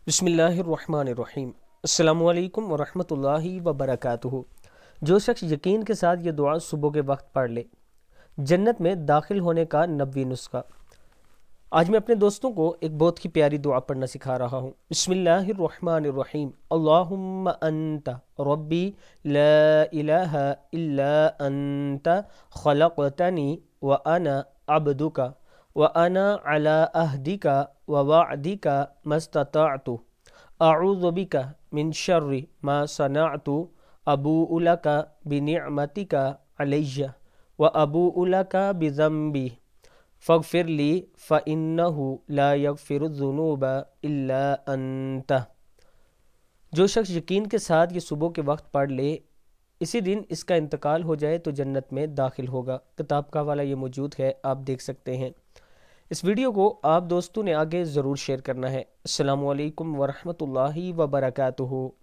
بسم اللہ الرحمن الرحیم۔ السلام علیکم ورحمۃ اللہ وبرکاتہ۔ جو شخص یقین کے ساتھ یہ دعا صبح کے وقت پڑھ لے، جنت میں داخل ہونے کا 90 نسخہ۔ آج میں اپنے دوستوں کو ایک بہت ہی پیاری دعا پڑھنا سکھا رہا ہوں۔ بسم اللہ الرحمن الرحیم۔ اللہم انت ربی لا الہ الا انت خلقتنی وانا عبدک وانا علی عہدک ووعدک ما استطعت اعوذ بک من شر ما صنعت ابوء لک بنعمتک علی وابوء لک بذنبی فاغفر لی فإنہ لا یغفر الذنوب الا انت۔ جو شخص یقین کے ساتھ یہ صبح کے وقت پڑھ لے، اسی دن اس کا انتقال ہو جائے تو جنت میں داخل ہوگا۔ کتاب کا حوالہ یہ موجود ہے، آپ دیکھ سکتے ہیں۔ اس ویڈیو کو آپ دوستوں نے آگے ضرور شیئر کرنا ہے۔ السلام علیکم ورحمۃ اللہ وبرکاتہ۔